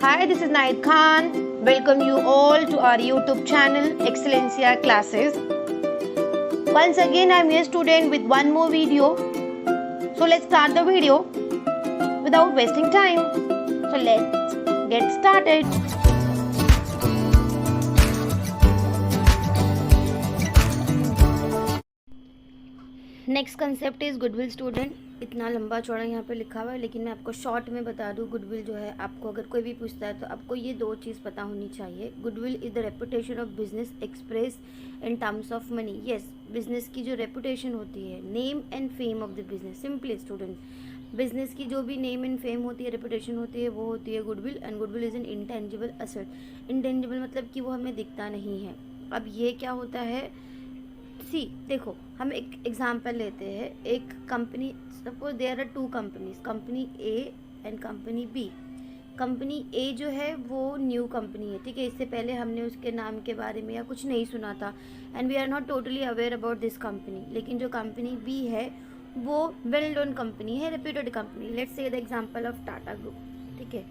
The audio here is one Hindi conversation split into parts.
Hi, this is Naid Khan. Welcome you all to our YouTube channel Excellencia Classes. Once again, I am your student with one more video. So let's start the video without wasting time. So let's get started. Next concept is goodwill student. इतना लंबा चौड़ा यहाँ पे लिखा हुआ है, लेकिन मैं आपको शॉर्ट में बता दूँ. गुडविल जो है, आपको अगर कोई भी पूछता है तो आपको ये दो चीज़ पता होनी चाहिए. Goodwill is the reputation of business express in terms of money. Yes, business की जो रेपुटेशन होती है, name and fame of the business. Simply student, business की जो भी नेम एंड फेम होती है, रेपुटेशन होती है, वो होती है goodwill. And goodwill is an intangible asset. Intangible मतलब कि वो हमें दिखता नहीं है. अब ये क्या होता है, देखो, हम एक एग्जांपल लेते हैं. एक company, suppose there are two companies, company A and company B. Company A जो है वो न्यू कंपनी है, ठीक है. इससे पहले हमने उसके नाम के बारे में या कुछ नहीं सुना था, and we are not totally aware about this company. लेकिन जो कंपनी बी है वो वेल नोन कंपनी है, reputed company. Let's say the example of Tata group, ठीक है.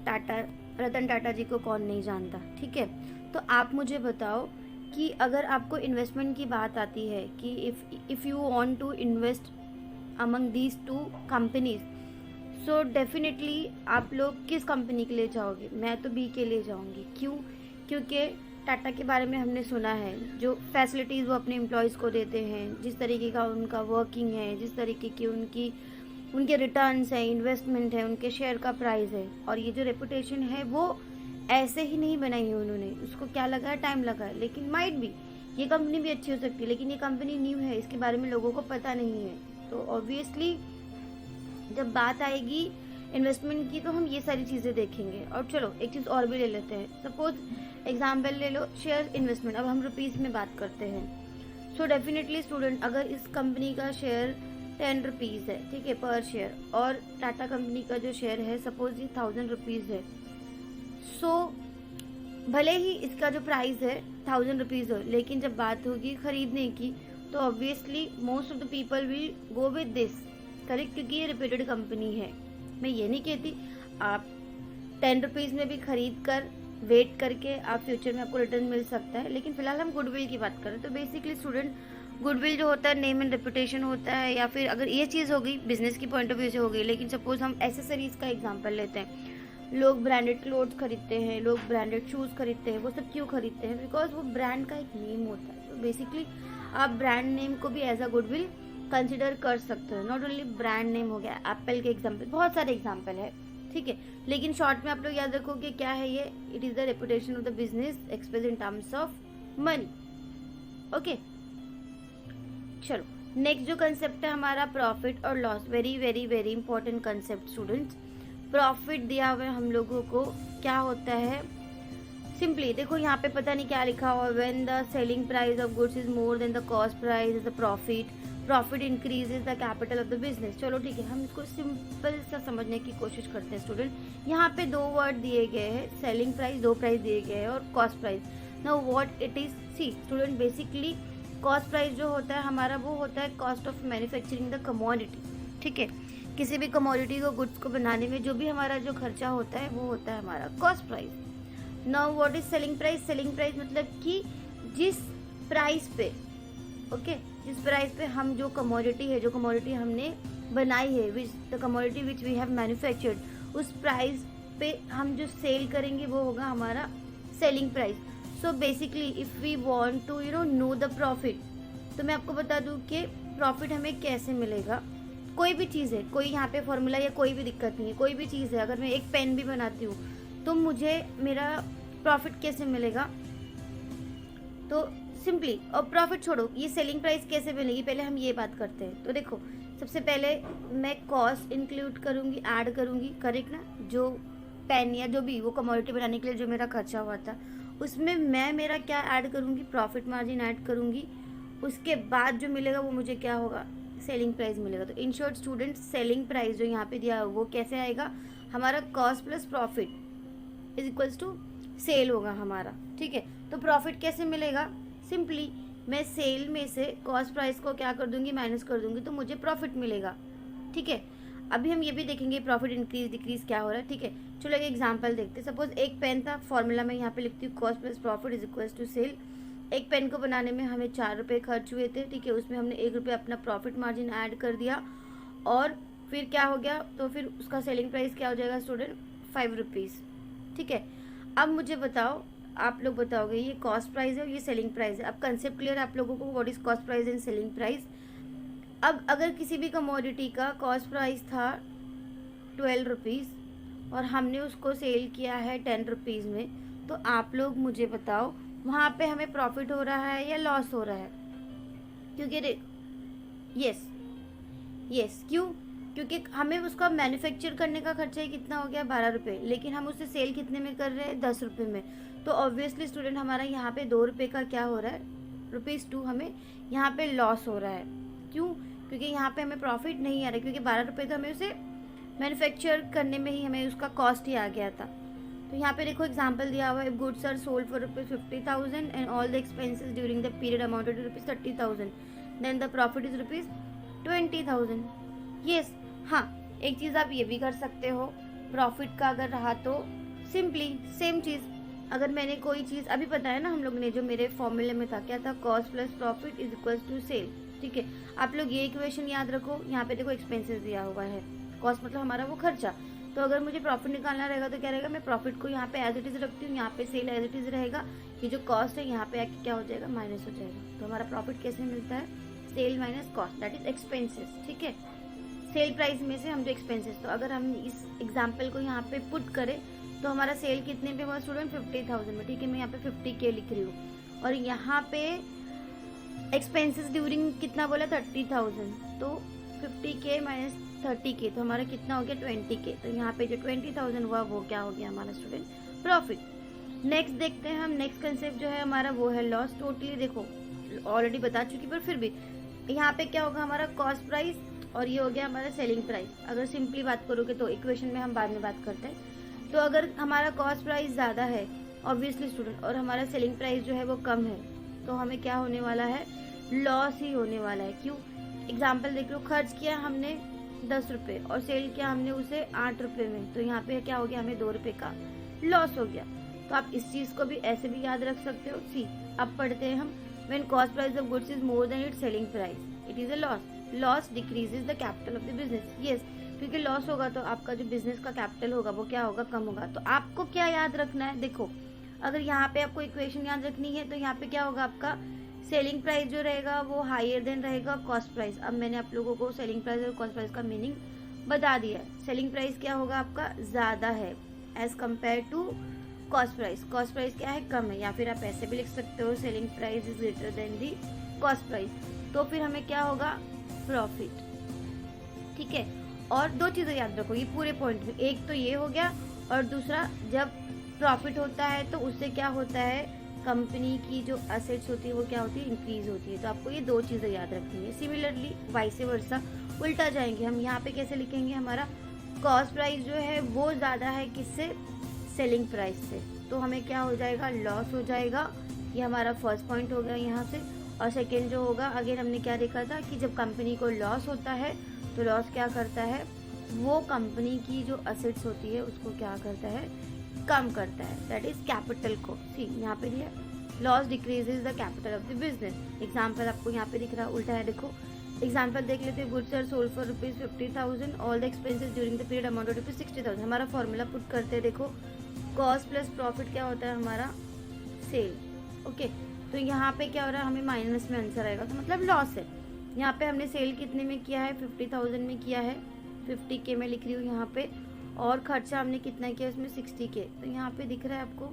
टाटा, रतन टाटा जी को कौन नहीं जानता, ठीक है. तो आप मुझे बताओ कि अगर आपको इन्वेस्टमेंट की बात आती है कि if you want to invest among these two companies, so definitely आप लोग किस कंपनी के लिए जाओगे? मैं तो बी के लिए जाऊंगी. क्यों? क्योंकि टाटा के बारे में हमने सुना है, जो फैसिलिटीज़ वो अपने एम्प्लॉयज़ को देते हैं, जिस तरीके का उनका वर्किंग है, जिस तरीके की उनके रिटर्न्स हैं, इन्वेस्टमेंट है, उनके शेयर का प्राइस है. और ये जो रेपुटेशन है वो ऐसे ही नहीं बनाई है उन्होंने, उसको क्या लगा है, टाइम लगा है. लेकिन माइट भी ये कंपनी भी अच्छी हो सकती है, लेकिन ये कंपनी न्यू है, इसके बारे में लोगों को पता नहीं है. तो ऑब्वियसली जब बात आएगी इन्वेस्टमेंट की तो हम ये सारी चीज़ें देखेंगे. और चलो एक चीज़ और भी ले लेते हैं. सपोज एग्जाम्पल ले लो, शेयर इन्वेस्टमेंट. अब हम रुपीज़ में बात करते हैं. सो डेफिनेटली स्टूडेंट, अगर इस कंपनी का शेयर 10 रुपीज़ है, ठीक है, पर शेयर, और टाटा कंपनी का जो शेयर है सपोज ये 1000 रुपीज़ है. सो भले ही इसका जो प्राइस है 1000 रुपीज़ हो, लेकिन जब बात होगी खरीदने की तो obviously most of the people will go with this, correct, क्योंकि ये रिप्यूटेड कंपनी है. मैं ये नहीं कहती आप 10 रुपीज़ में भी खरीद कर वेट करके आप फ्यूचर में आपको रिटर्न मिल सकता है, लेकिन फिलहाल हम गुडविल की बात करें तो बेसिकली स्टूडेंट, गुडविल जो होता है नेम एंड रेपुटेशन होता है. या फिर अगर ये चीज़ हो गई बिजनेस की पॉइंट ऑफ व्यू से हो गई, लेकिन सपोज हम एसेसरीज का एग्जाम्पल लेते हैं. लोग ब्रांडेड क्लोथ्स खरीदते हैं, लोग ब्रांडेड शूज़ खरीदते हैं. वो सब क्यों खरीदते हैं? बिकॉज वो ब्रांड का एक नेम होता है. तो बेसिकली आप ब्रांड नेम को भी एज अ गुडविल कंसिडर कर सकते हो. नॉट ओनली ब्रांड नेम हो गया, एप्पल के एग्जाम्पल, बहुत सारे एग्जाम्पल है, ठीक है. लेकिन शॉर्ट में आप लोग याद रखोगे क्या है ये, it is the reputation of the business express in terms of money. Okay, चलो नेक्स्ट जो कंसेप्ट है हमारा प्रॉफिट और loss. Very very very important concept students. Profit दिया हुआ है हम लोगों को, क्या होता है? सिंपली देखो, यहाँ पे पता नहीं क्या लिखा हुआ, when the selling price of goods is more than the cost price is the profit. Profit increases the capital of the business. चलो ठीक है, हम इसको सिंपल सा समझने की कोशिश करते हैं स्टूडेंट. यहाँ पे दो वर्ड दिए गए हैं, सेलिंग प्राइस, दो प्राइस दिए गए हैं, और cost price. Now what it is, see student, basically cost price जो होता है हमारा, वो होता है cost of manufacturing the commodity, ठीक है. किसी भी कमोडिटी को, गुड्स को बनाने में जो भी हमारा जो खर्चा होता है वो होता है हमारा cost price. Now what is selling price? Selling price मतलब कि जिस प्राइस पे, ओके, जिस प्राइस पे हम जो कमोडिटी है, जो कमोडिटी हमने बनाई है, which the commodity which we have manufactured, उस प्राइस पे हम जो सेल करेंगे वो होगा हमारा selling price. So basically if we want to know the profit, तो मैं आपको बता दूं कि प्रॉफिट हमें कैसे मिलेगा. कोई भी चीज़ है, कोई यहाँ पे फॉर्मूला या कोई भी दिक्कत नहीं है, कोई भी चीज़ है, अगर मैं एक पेन भी बनाती हूँ तो मुझे मेरा प्रॉफिट कैसे मिलेगा? तो सिंपली, और प्रॉफिट छोड़ो, ये सेलिंग प्राइस कैसे मिलेगी, पहले हम ये बात करते हैं. तो देखो, सबसे पहले मैं कॉस्ट इंक्लूड करूँगी, ऐड करूँगी, करेक्ट ना. जो पेन या जो भी वो कमोडिटी बनाने के लिए जो मेरा खर्चा हुआ था, उसमें मैं मेरा क्या ऐड करूँगी, प्रॉफिट मार्जिन ऐड करूँगी. उसके बाद जो मिलेगा वो मुझे क्या होगा, सेलिंग प्राइस मिलेगा. तो in short student, selling price जो यहाँ पे दिया है वो कैसे आएगा, हमारा cost plus profit is equals to sale होगा हमारा, ठीक है. तो प्रॉफिट कैसे मिलेगा? सिंपली मैं सेल में से कॉस्ट प्राइस को क्या कर दूंगी, माइनस कर दूंगी, तो मुझे प्रॉफिट मिलेगा, ठीक है. अभी हम ये भी देखेंगे प्रॉफिट इंक्रीज डिक्रीज क्या हो रहा है, ठीक है। चलो एक एग्जांपल देखते हैं। सपोज एक पेन था, फॉर्मूला में यहाँ पे लिखती हूँ cost plus profit is equals to sale. एक पेन को बनाने में हमें 4 रुपये खर्च हुए थे, ठीक है। उसमें हमने 1 रुपये अपना प्रॉफिट मार्जिन ऐड कर दिया और फिर क्या हो गया, तो फिर उसका सेलिंग प्राइस क्या हो जाएगा स्टूडेंट, 5 रुपीज़, ठीक है। अब मुझे बताओ, आप लोग बताओगे ये कॉस्ट प्राइस है और ये सेलिंग प्राइस है। अब कंसेप्ट क्लियर है आप लोगों को, what is cost price and selling price. अब अगर किसी भी कमोडिटी का कॉस्ट प्राइस था 12 रुपीज़ और हमने उसको सेल किया है 10 रुपीज़ में, तो आप लोग मुझे बताओ वहाँ पे हमें प्रॉफिट हो रहा है या लॉस हो रहा है। क्योंकि यस क्यों, क्योंकि हमें उसका मैन्युफैक्चर करने का खर्चा ही कितना हो गया, 12 रुपये, लेकिन हम उसे सेल कितने में कर रहे हैं, 10 रुपये में। तो ऑब्वियसली स्टूडेंट हमारा यहाँ पे 2 रुपये का क्या हो रहा है, ₹2 हमें यहाँ पे लॉस हो रहा है। क्यों, क्योंकि यहाँ पे हमें प्रॉफिट नहीं आ रहा है, क्योंकि 12 रुपये तो हमें उसे मैन्युफैक्चर करने में ही हमें उसका कॉस्ट ही आ गया था। तो यहाँ पे देखो एग्जांपल दिया हुआ है, if goods are sold for ₹50,000 and all the expenses during the period amounted to ₹30,000 then the profit is ₹20,000। Yes, हाँ एक चीज़ आप ये भी कर सकते हो, प्रॉफिट का अगर रहा तो सिंपली सेम चीज़, अगर मैंने कोई चीज़ अभी बताया ना हम लोग ने, जो मेरे फॉर्मूले में था क्या था, cost plus profit is equals to sale, ठीक है। आप लोग ये इक्वेशन याद रखो। यहाँ पे देखो एक्सपेंसेस दिया हुआ है, कॉस्ट मतलब हमारा वो खर्चा। तो अगर मुझे प्रॉफिट निकालना रहेगा तो क्या रहेगा, मैं प्रॉफिट को यहाँ पे एज इट इज़ रखती हूँ, यहाँ पे सेल एज इट इज़ रहेगा, ये जो कॉस्ट है यहाँ पे आके क्या हो जाएगा, माइनस हो जाएगा। तो हमारा प्रॉफिट कैसे मिलता है, sale minus cost, that is expenses, ठीक है। सेल प्राइस में से हम जो एक्सपेंसेस, तो अगर हम इस एग्जाम्पल को यहाँ पे पुट करें तो हमारा सेल कितने पे हुआ स्टूडेंट, 50,000 में, ठीक है। मैं यहाँ पे 50K लिख रही हूँ और यहाँ पे एक्सपेंसेस ड्यूरिंग कितना बोला, 30,000, तो 50K माइनस 30K, तो हमारा कितना हो गया, 20K। तो यहाँ पे जो 20,000 हुआ वो क्या हो गया हमारा स्टूडेंट, प्रॉफिट। नेक्स्ट देखते हैं हम, नेक्स्ट कंसेप्ट जो है हमारा वो है लॉस। टोटली देखो ऑलरेडी बता चुकी, पर फिर भी यहाँ पे क्या होगा, हमारा कॉस्ट प्राइस और ये हो गया हमारा सेलिंग प्राइस। अगर सिंपली बात करोगे तो इक्वेशन में हम बाद में बात करते हैं। तो अगर हमारा कॉस्ट प्राइस ज़्यादा है ऑब्वियसली स्टूडेंट और हमारा सेलिंग प्राइस जो है वो कम है, तो हमें क्या होने वाला है, लॉस ही होने वाला है। क्यों, एग्जाम्पल देख लो, खर्च किया हमने 10 रुपये और सेल किया हमने उसे 8 रुपये में, तो यहाँ पे क्या हो गया, हमें 2 रुपये का लॉस हो गया। तो आप इस चीज़ को भी ऐसे भी याद रख सकते हो। सी अब पढ़ते हैं हम, when cost price of goods is more than it's selling price it is a loss. Loss decreases the capital of the business. Yes, क्योंकि लॉस होगा तो आपका जो बिजनेस का कैपिटल होगा वो क्या होगा, कम होगा। तो आपको क्या याद रखना है, देखो अगर यहाँ पे आपको इक्वेशन याद रखनी है तो यहाँ पे क्या होगा, आपका सेलिंग प्राइस जो रहेगा वो हायर देन रहेगा कॉस्ट प्राइस। अब मैंने आप लोगों को सेलिंग प्राइस और कॉस्ट प्राइस का मीनिंग बता दिया है। सेलिंग प्राइस क्या होगा आपका, ज़्यादा है as compare to cost price. Cost price क्या है, कम है, या फिर आप ऐसे भी लिख सकते हो selling price is greater than the cost price. तो फिर हमें क्या होगा, प्रॉफिट, ठीक है। और दो चीज़ें याद रखो ये पूरे पॉइंट में, एक तो ये हो गया और दूसरा जब प्रॉफिट होता है तो उससे क्या होता है, कंपनी की जो असेट्स होती है वो क्या होती है, इंक्रीज होती है। तो आपको ये दो चीज़ें याद रखनी है। सिमिलरली वाइस वर्सा उल्टा जाएंगे हम, यहाँ पे कैसे लिखेंगे, हमारा कॉस्ट प्राइस जो है वो ज़्यादा है किससे, सेलिंग प्राइस से, तो हमें क्या हो जाएगा, लॉस हो जाएगा। ये हमारा फर्स्ट पॉइंट हो गया यहाँ से। और सेकेंड जो होगा, अगेन हमने क्या देखा था कि जब कंपनी को लॉस होता है तो लॉस क्या करता है, वो कंपनी की जो असेट्स होती है उसको क्या करता है, कम करता है, दैट इज कैपिटल को। सी यहाँ पे दिया loss decreases the capital of the business. Example आपको यहाँ पे दिख रहा है, उल्टा है, देखो एग्जाम्पल देख लेते हैं। Goods are sold for ₹50,000 all the expenses during the period amount to ₹60,000। हमारा फॉर्मूला पुट करते हैं, देखो कॉस्ट प्लस प्रॉफिट क्या होता है हमारा, सेल, ओके। तो यहाँ पे क्या हो रहा है, हमें माइनस में आंसर आएगा, तो मतलब लॉस है। यहाँ पे हमने सेल कितने में किया है, 50,000 में किया है, 50K में लिख रही हूँ यहाँ पे, और खर्चा हमने कितना किया इसमें, 60K। तो यहाँ पे दिख रहा है आपको,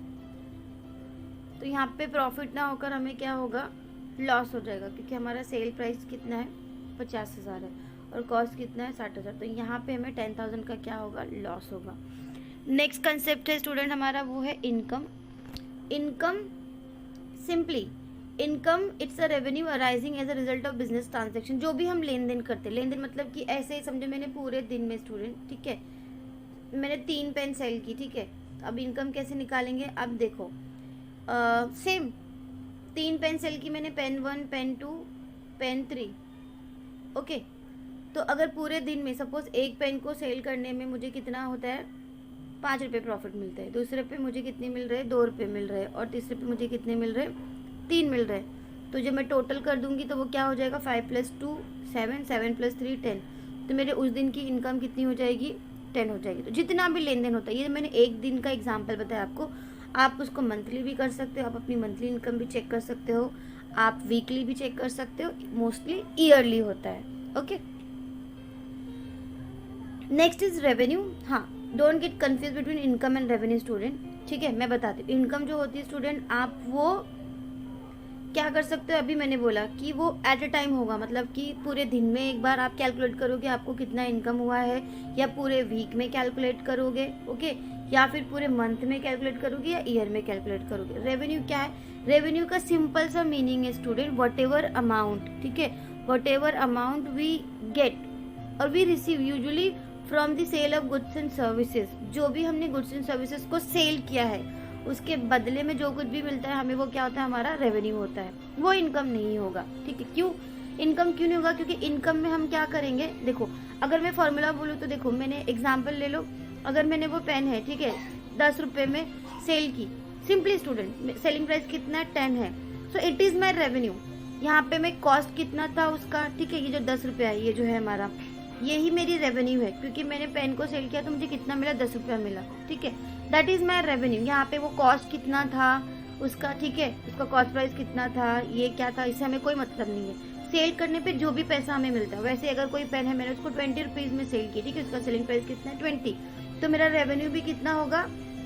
तो यहाँ पे प्रॉफिट ना होकर हमें क्या होगा, लॉस हो जाएगा, क्योंकि हमारा सेल प्राइस कितना है, 50,000 है और कॉस्ट कितना है, 60,000। तो यहाँ पे हमें 10,000 का क्या होगा, लॉस होगा। नेक्स्ट कंसेप्ट है स्टूडेंट हमारा वो है income. Income simply income it's a revenue arising as a result of business transaction. जो भी हम लेन देन करते हैं, लेन देन मतलब कि ऐसे ही समझो मैंने पूरे दिन में स्टूडेंट, ठीक है, मैंने 3 पेन सेल की, ठीक है। तो अब इनकम कैसे निकालेंगे, अब देखो सेम 3 पेन सेल की मैंने, पेन 1, पेन 2, पेन 3, ओके। तो अगर पूरे दिन में सपोज एक पेन को सेल करने में मुझे कितना होता है, 5 रुपये प्रॉफिट मिलता है, दूसरे पे मुझे कितने मिल रहे हैं, 2 रुपये मिल रहे हैं, और तीसरे पे मुझे कितने मिल रहे हैं, 3 मिल रहे हैं। तो जब मैं टोटल कर दूंगी तो वो क्या हो जाएगा, 5 + 2 7, 7 + 3 10। तो मेरे उस दिन की इनकम कितनी हो जाएगी, 10 हो जाएगी। तो जितना भी लेन देन होता है, ये मैंने एक दिन का एग्जाम्पल बताया आपको, आप उसको मंथली भी कर सकते हो, आप अपनी मंथली इनकम भी चेक कर सकते हो, आप वीकली भी चेक कर सकते हो, मोस्टली ईयरली होता है। Okay, next is revenue. हाँ, don't get confuse between income and revenue student. ठीक है, मैं बताती हूँ। इनकम जो होती है स्टूडेंट, आप वो क्या कर सकते हो, अभी मैंने बोला कि वो एट अ टाइम होगा, मतलब कि पूरे दिन में एक बार आप कैलकुलेट करोगे आपको कितना इनकम हुआ है, या पूरे वीक में कैलकुलेट करोगे, ओके, या फिर पूरे मंथ में कैलकुलेट करोगे, या ईयर में कैलकुलेट करोगे। रेवेन्यू क्या है, रेवेन्यू का सिंपल सा मीनिंग है स्टूडेंट, वट एवर अमाउंट, ठीक है, whatever amount we get और we receive usually from the sale of goods and services. जो भी हमने गुड्स एंड सर्विसेज को सेल किया है, उसके बदले में जो कुछ भी मिलता है हमें, वो क्या होता है, हमारा रेवेन्यू होता है। वो इनकम नहीं होगा। ठीक है, क्यों इनकम क्यों नहीं होगा, क्योंकि इनकम में हम क्या करेंगे, देखो अगर मैं फॉर्मूला बोलूँ तो देखो, मैंने एग्जाम्पल ले लो, अगर मैंने वो पेन है, ठीक है, 10 रुपये में सेल की, सिंपली स्टूडेंट सेलिंग प्राइस कितना 10 है, so it is my revenue. यहाँ पे मैं कॉस्ट कितना था उसका, ठीक है, ये जो 10 रुपया है, ये जो है हमारा, यही मेरी रेवेन्यू है, क्योंकि मैंने पेन को सेल किया तो मुझे कितना मिला, 10 रुपया मिला। ठीक है, दैट इज माई रेवेन्यू। यहाँ पे वो कॉस्ट कितना था उसका, ठीक है, उसका कॉस्ट प्राइस कितना था, ये क्या था, इससे हमें कोई मतलब नहीं है। सेल करने पे जो भी पैसा हमें मिलता है, वैसे अगर कोई पेन है मैंने उसको 20 रुपीज़ में सेल की, ठीक है, उसका सेलिंग प्राइस कितना है 20, तो मेरा रेवेन्यू भी कितना होगा,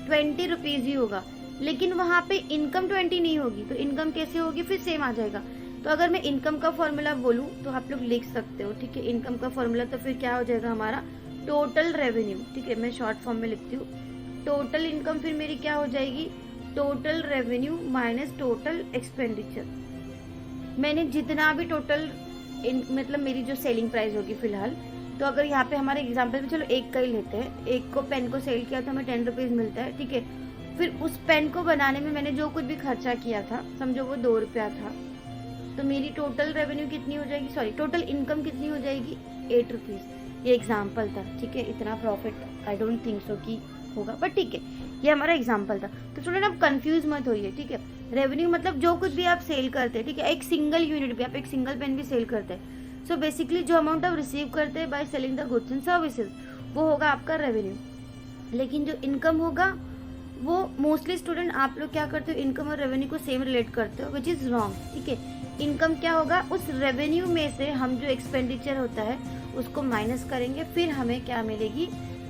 20 रुपीज़ ही होगा। लेकिन वहाँ पे इनकम 20 नहीं होगी, तो इनकम कैसे होगी, फिर सेम आ जाएगा। तो अगर मैं इनकम का फॉर्मूला बोलूँ तो आप लोग लिख सकते हो, ठीक है, इनकम का फॉर्मूला तो फिर क्या हो जाएगा हमारा, टोटल रेवेन्यू। ठीक है, मैं शॉर्ट फॉर्म में लिखती हूँ, टोटल इनकम फिर मेरी क्या हो जाएगी, total revenue minus total expenditure. मैंने जितना भी टोटल मतलब मेरी जो सेलिंग प्राइस होगी फिलहाल, तो अगर यहाँ पे हमारे एग्जाम्पल में चलो एक का ही लेते हैं, एक को पेन को सेल किया तो हमें 10 रुपीज़ मिलता है। ठीक है, फिर उस पेन को बनाने में मैंने जो कुछ भी खर्चा किया था, समझो वो 2 रुपया था, तो मेरी टोटल रेवेन्यू कितनी हो जाएगी, सॉरी टोटल इनकम कितनी हो जाएगी, 8 रुपीज़। ये एग्जाम्पल था, ठीक है, इतना profit I don't think so कि होगा, बट ठीक है, ये हमारा एग्जाम्पल था। तो स्टूडेंट आप कंफ्यूज मत होइए। ठीक है, रेवेन्यू मतलब जो कुछ भी आप सेल करते हैं, ठीक है, एक सिंगल यूनिट भी, आप एक सिंगल पेन भी सेल करते हैं, सो बेसिकली जो अमाउंट आप रिसीव करते हैं by selling the goods and services, वो होगा आपका रेवेन्यू। लेकिन जो इनकम होगा वो मोस्टली स्टूडेंट आप लोग क्या करते हो, इनकम और रेवेन्यू को सेम रिलेट करते हो, विच इज़ रॉन्ग। ठीक है, इनकम क्या होगा, उस रेवेन्यू में से हम जो एक्सपेंडिचर होता है उसको माइनस करेंगे, फिर हमें क्या मिलेगी,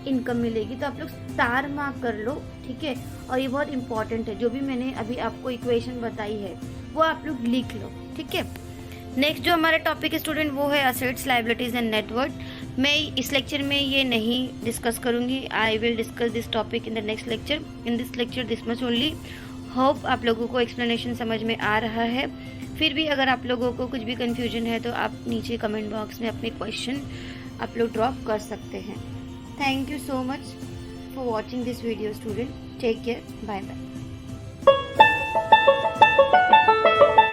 इनकम मिलेगी। तो आप लोग स्टार मार्क कर लो। ठीक है, और ये बहुत इंपॉर्टेंट है, जो भी मैंने अभी आपको इक्वेशन बताई है वो आप लोग लिख लो। ठीक है, नेक्स्ट जो हमारा टॉपिक है स्टूडेंट वो है असेट्स, लायबिलिटीज एंड नेटवर्थ। मैं इस लेक्चर में ये नहीं डिस्कस करूंगी, I will discuss this topic in the next lecture. In this lecture this much only. Hope आप लोगों को एक्सप्लेनेशन समझ में आ रहा है। फिर भी अगर आप लोगों को कुछ भी कन्फ्यूजन है तो आप नीचे कमेंट बॉक्स में अपने क्वेश्चन आप लोग ड्रॉप कर सकते हैं। Thank you so much for watching this video student, take care, bye bye.